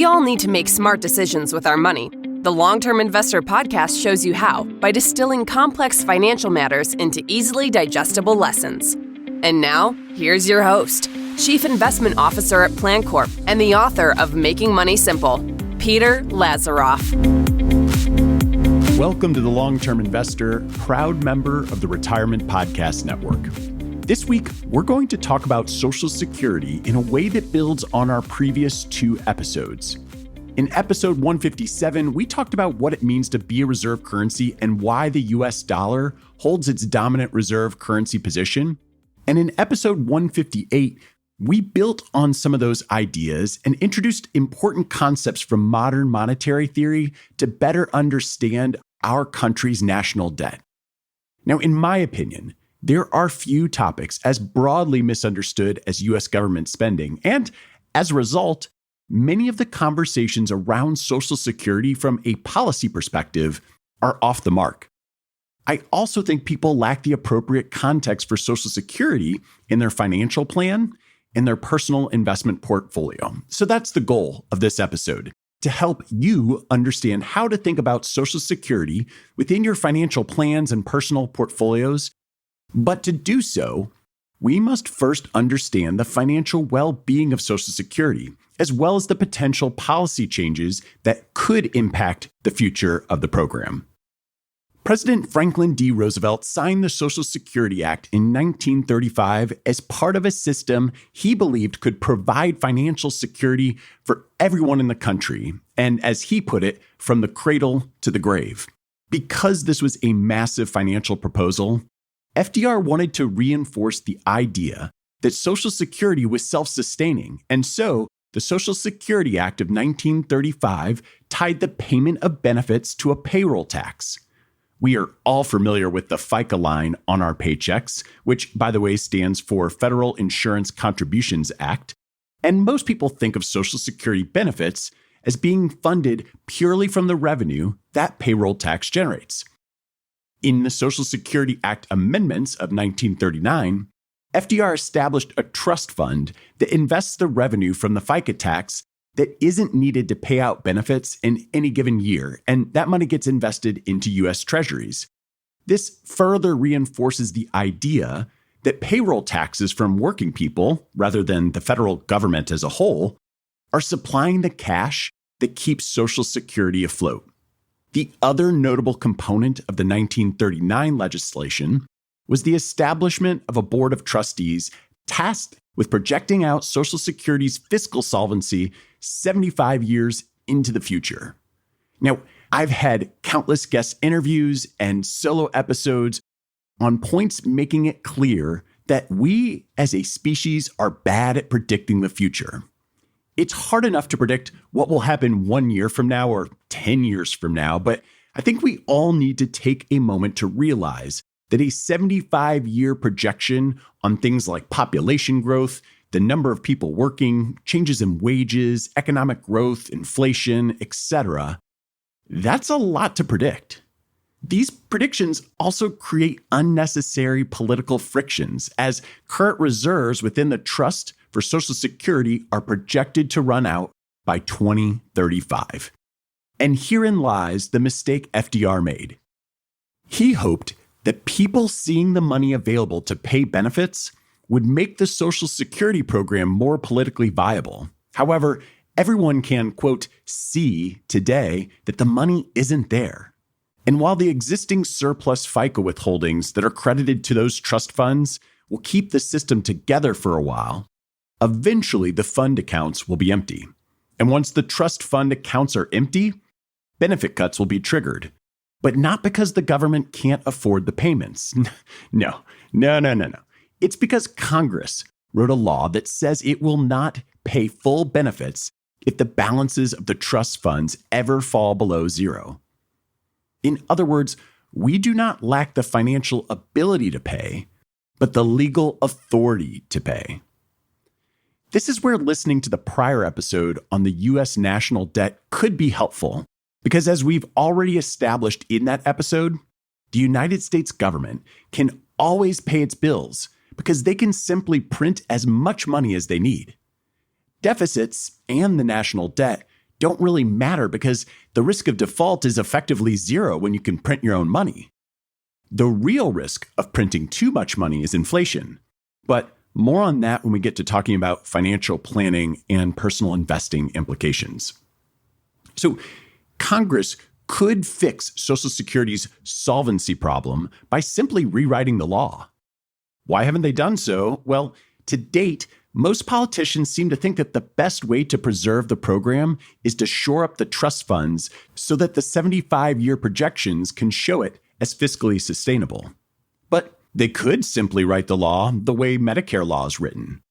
all need to make smart decisions with our money. The Long-Term Investor podcast shows you how by distilling complex financial matters into easily digestible lessons. And now, here's your host, Chief Investment Officer at PlanCorp and the author of Making Money Simple, Peter Lazaroff. Welcome to the Long-Term Investor, proud member of the Retirement Podcast Network. This week, we're going to talk about Social Security in a way that builds on our previous two episodes. In episode 157, we talked about what it means to be a reserve currency and why the US dollar holds its dominant reserve currency position. And in episode 158, we built on some of those ideas and introduced important concepts from modern monetary theory to better understand our country's national debt. Now, in my opinion, there are few topics as broadly misunderstood as U.S. government spending, and as a result, many of the conversations around Social Security from a policy perspective are off the mark. I also think people lack the appropriate context for Social Security in their financial plan and their personal investment portfolio. So that's the goal of this episode, to help you understand how to think about Social Security within your financial plans and personal portfolios. But to do so, we must first understand the financial well-being of Social Security, as well as the potential policy changes that could impact the future of the program. President Franklin D. Roosevelt signed the Social Security Act in 1935 as part of a system he believed could provide financial security for everyone in the country, and as he put it, from the cradle to the grave. Because this was a massive financial proposal, FDR wanted to reinforce the idea that Social Security was self-sustaining, and so the Social Security Act of 1935 tied the payment of benefits to a payroll tax. We are all familiar with the FICA line on our paychecks, which, by the way, stands for Federal Insurance Contributions Act, and most people think of Social Security benefits as being funded purely from the revenue that payroll tax generates. In the Social Security Act amendments of 1939, FDR established a trust fund that invests the revenue from the FICA tax that isn't needed to pay out benefits in any given year, and that money gets invested into U.S. Treasuries. This further reinforces the idea that payroll taxes from working people, rather than the federal government as a whole, are supplying the cash that keeps Social Security afloat. The other notable component of the 1939 legislation was the establishment of a board of trustees tasked with projecting out Social Security's fiscal solvency 75 years into the future. Now, I've had countless guest interviews and solo episodes on points making it clear that we as a species are bad at predicting the future. It's hard enough to predict what will happen 1 year from now or 10 years from now, but I think we all need to take a moment to realize that a 75-year projection on things like population growth, the number of people working, changes in wages, economic growth, inflation, etc., that's a lot to predict. These predictions also create unnecessary political frictions, as current reserves within the trust for Social Security are projected to run out by 2035. And herein lies the mistake FDR made. He hoped that people seeing the money available to pay benefits would make the Social Security program more politically viable. However, everyone can, quote, see today that the money isn't there. And while the existing surplus FICA withholdings that are credited to those trust funds will keep the system together for a while, eventually the fund accounts will be empty. And once the trust fund accounts are empty, benefit cuts will be triggered. But not because the government can't afford the payments. No. It's because Congress wrote a law that says it will not pay full benefits if the balances of the trust funds ever fall below zero. In other words, we do not lack the financial ability to pay, but the legal authority to pay. This is where listening to the prior episode on the U.S. national debt could be helpful, because as we've already established in that episode, the United States government can always pay its bills because they can simply print as much money as they need. Deficits and the national debt don't really matter because the risk of default is effectively zero when you can print your own money. The real risk of printing too much money is inflation. But more on that when we get to talking about financial planning and personal investing implications. So Congress could fix Social Security's solvency problem by simply rewriting the law. Why haven't they done so? Well, to date, most politicians seem to think that the best way to preserve the program is to shore up the trust funds so that the 75-year projections can show it as fiscally sustainable. But they could simply write the law the way Medicare law is written.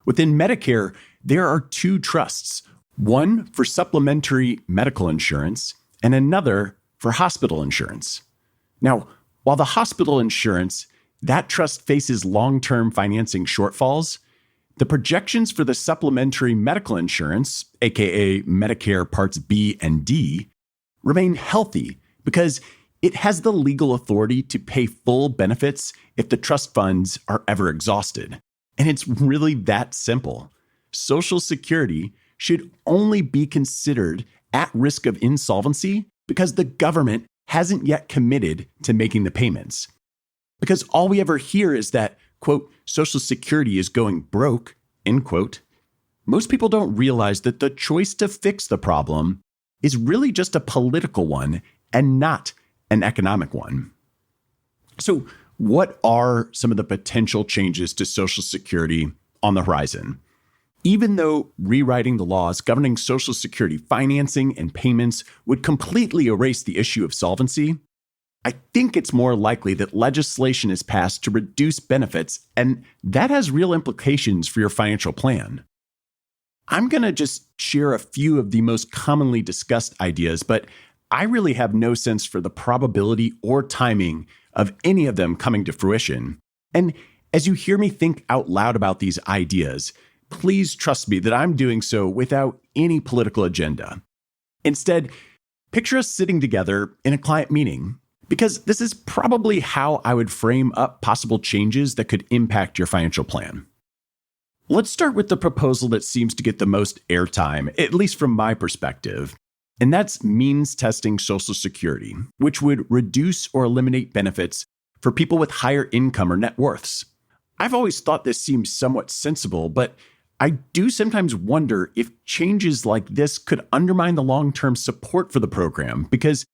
Within Medicare, there are two trusts, one for supplementary medical insurance and another for hospital insurance. Now, while the hospital insurance, that trust faces long-term financing shortfalls, the projections for the supplementary medical insurance, aka Medicare Parts B and D, remain healthy because it has the legal authority to pay full benefits if the trust funds are ever exhausted. And it's really that simple. Social Security should only be considered at risk of insolvency because the government hasn't yet committed to making the payments. Because all we ever hear is that, quote, Social Security is going broke, end quote. Most people don't realize that the choice to fix the problem is really just a political one and not an economic one. So what are some of the potential changes to Social Security on the horizon? Even though rewriting the laws governing Social Security financing and payments would completely erase the issue of solvency, I think it's more likely that legislation is passed to reduce benefits, and that has real implications for your financial plan. I'm going to just share a few of the most commonly discussed ideas, but I really have no sense for the probability or timing of any of them coming to fruition. And as you hear me think out loud about these ideas, please trust me that I'm doing so without any political agenda. Instead, picture us sitting together in a client meeting, because this is probably how I would frame up possible changes that could impact your financial plan. Let's start with the proposal that seems to get the most airtime, at least from my perspective, and that's means testing Social Security, which would reduce or eliminate benefits for people with higher income or net worths. I've always thought this seems somewhat sensible, but I do sometimes wonder if changes like this could undermine the long-term support for the program, because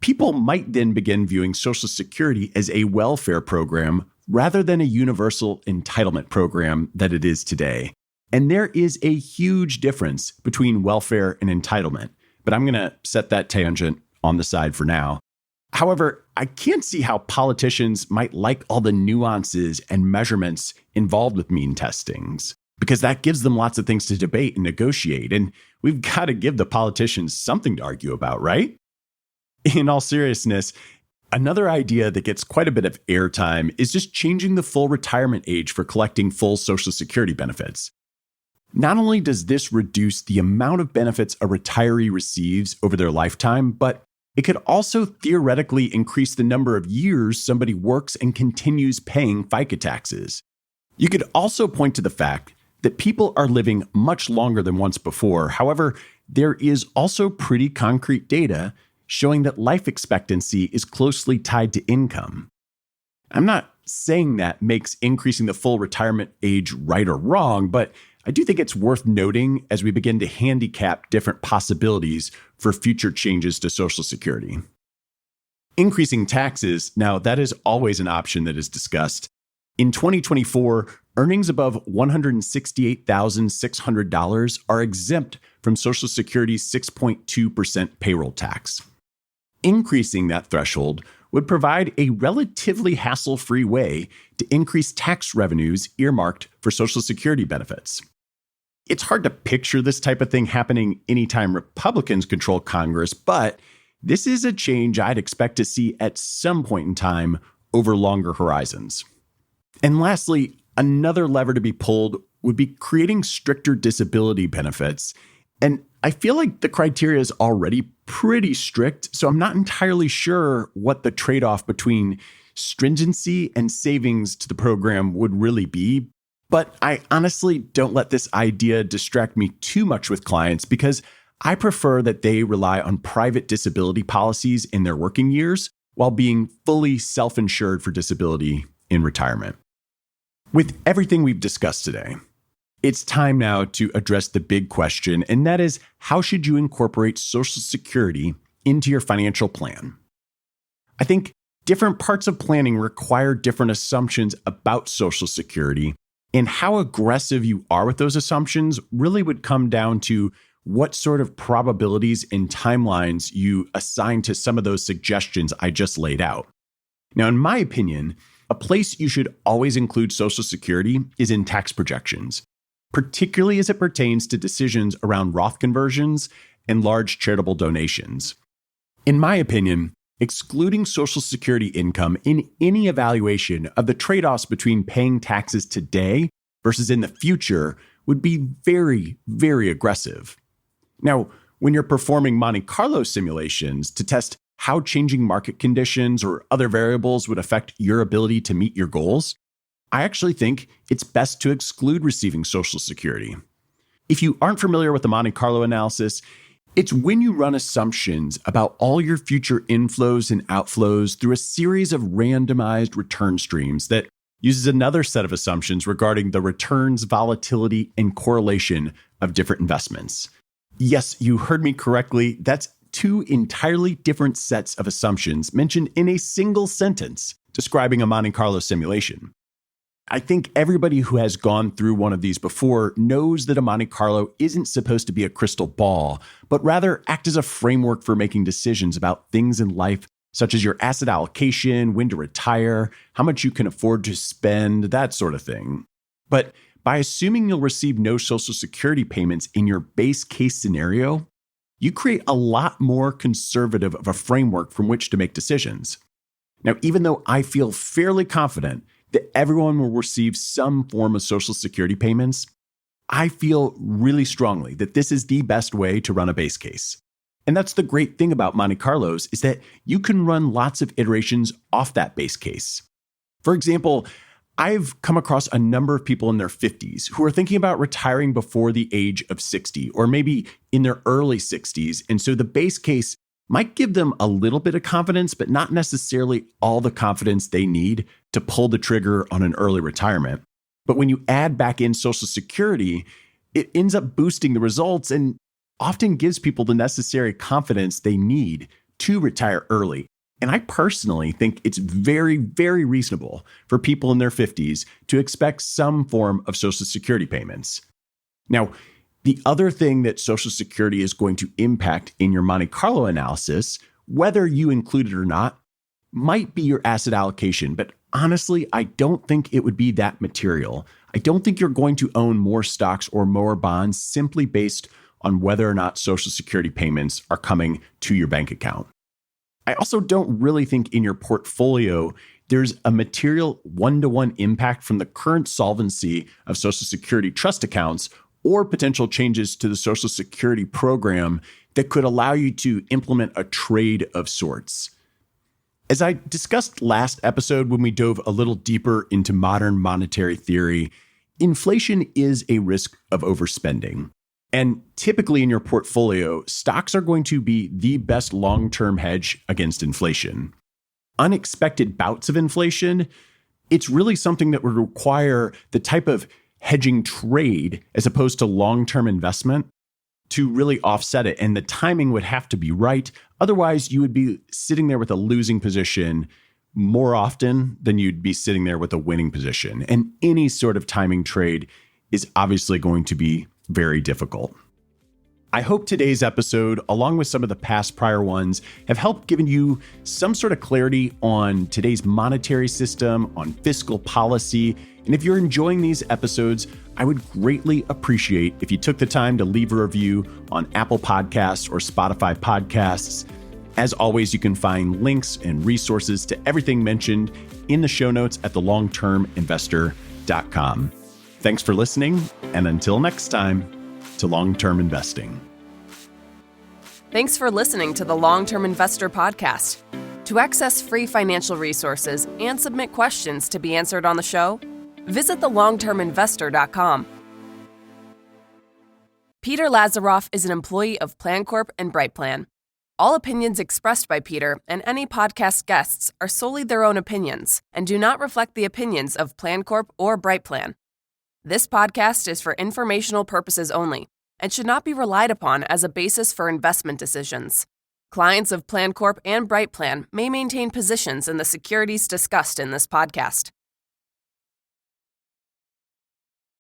people might then begin viewing Social Security as a welfare program rather than a universal entitlement program that it is today. And there is a huge difference between welfare and entitlement, but I'm going to set that tangent on the side for now. However, I can't see how politicians might like all the nuances and measurements involved with mean testings, because that gives them lots of things to debate and negotiate, and we've got to give the politicians something to argue about, right? In all seriousness, another idea that gets quite a bit of airtime is just changing the full retirement age for collecting full Social Security benefits. Not only does this reduce the amount of benefits a retiree receives over their lifetime, but it could also theoretically increase the number of years somebody works and continues paying FICA taxes. You could also point to the fact that people are living much longer than once before. However, there is also pretty concrete data showing that life expectancy is closely tied to income. I'm not saying that makes increasing the full retirement age right or wrong, but I do think it's worth noting as we begin to handicap different possibilities for future changes to Social Security. Increasing taxes, now that is always an option that is discussed. In 2024, earnings above $168,600 are exempt from Social Security's 6.2% payroll tax. Increasing that threshold would provide a relatively hassle-free way to increase tax revenues earmarked for Social Security benefits. It's hard to picture this type of thing happening anytime Republicans control Congress, but this is a change I'd expect to see at some point in time over longer horizons. And lastly, another lever to be pulled would be creating stricter disability benefits. And I feel like the criteria is already pretty strict, so I'm not entirely sure what the trade-off between stringency and savings to the program would really be. But I honestly don't let this idea distract me too much with clients, because I prefer that they rely on private disability policies in their working years while being fully self-insured for disability in retirement. With everything we've discussed today, it's time now to address the big question, and that is, how should you incorporate Social Security into your financial plan? I think different parts of planning require different assumptions about Social Security, and how aggressive you are with those assumptions really would come down to what sort of probabilities and timelines you assign to some of those suggestions I just laid out. Now, in my opinion, a place you should always include Social Security is in tax projections, particularly as it pertains to decisions around Roth conversions and large charitable donations. In my opinion, excluding Social Security income in any evaluation of the trade-offs between paying taxes today versus in the future would be very, very aggressive. Now, when you're performing Monte Carlo simulations to test how changing market conditions or other variables would affect your ability to meet your goals, I actually think it's best to exclude receiving Social Security. If you aren't familiar with the Monte Carlo analysis, it's when you run assumptions about all your future inflows and outflows through a series of randomized return streams that uses another set of assumptions regarding the returns, volatility, and correlation of different investments. Yes, you heard me correctly. That's two entirely different sets of assumptions mentioned in a single sentence describing a Monte Carlo simulation. I think everybody who has gone through one of these before knows that a Monte Carlo isn't supposed to be a crystal ball, but rather act as a framework for making decisions about things in life, such as your asset allocation, when to retire, how much you can afford to spend, that sort of thing. But by assuming you'll receive no Social Security payments in your base case scenario, you create a lot more conservative of a framework from which to make decisions. Now, even though I feel fairly confident that everyone will receive some form of Social Security payments, I feel really strongly that this is the best way to run a base case. And that's the great thing about Monte Carlos, is that you can run lots of iterations off that base case. For example, I've come across a number of people in their 50s who are thinking about retiring before the age of 60, or maybe in their early 60s. And so the base case might give them a little bit of confidence, but not necessarily all the confidence they need to pull the trigger on an early retirement. But when you add back in Social Security, it ends up boosting the results and often gives people the necessary confidence they need to retire early. And I personally think it's very, very reasonable for people in their 50s to expect some form of Social Security payments. Now, the other thing that Social Security is going to impact in your Monte Carlo analysis, whether you include it or not, might be your asset allocation. But honestly, I don't think it would be that material. I don't think you're going to own more stocks or more bonds simply based on whether or not Social Security payments are coming to your bank account. I also don't really think in your portfolio there's a material one-to-one impact from the current solvency of Social Security trust accounts or potential changes to the Social Security program that could allow you to implement a trade of sorts. As I discussed last episode when we dove a little deeper into modern monetary theory, inflation is a risk of overspending. And typically in your portfolio, stocks are going to be the best long-term hedge against inflation. Unexpected bouts of inflation, it's really something that would require the type of hedging trade as opposed to long-term investment to really offset it. And the timing would have to be right. Otherwise, you would be sitting there with a losing position more often than you'd be sitting there with a winning position. And any sort of timing trade is obviously going to be very difficult. I hope today's episode, along with some of the past prior ones, have helped given you some sort of clarity on today's monetary system, on fiscal policy. And if you're enjoying these episodes, I would greatly appreciate if you took the time to leave a review on Apple Podcasts or Spotify Podcasts. As always, you can find links and resources to everything mentioned in the show notes at thelongterminvestor.com. Thanks for listening, and until next time, to long-term investing. Thanks for listening to the Long-Term Investor Podcast. To access free financial resources and submit questions to be answered on the show, visit thelongterminvestor.com. Peter Lazaroff is an employee of PlanCorp and BrightPlan. All opinions expressed by Peter and any podcast guests are solely their own opinions and do not reflect the opinions of PlanCorp or BrightPlan. This podcast is for informational purposes only and should not be relied upon as a basis for investment decisions. Clients of PlanCorp and BrightPlan may maintain positions in the securities discussed in this podcast.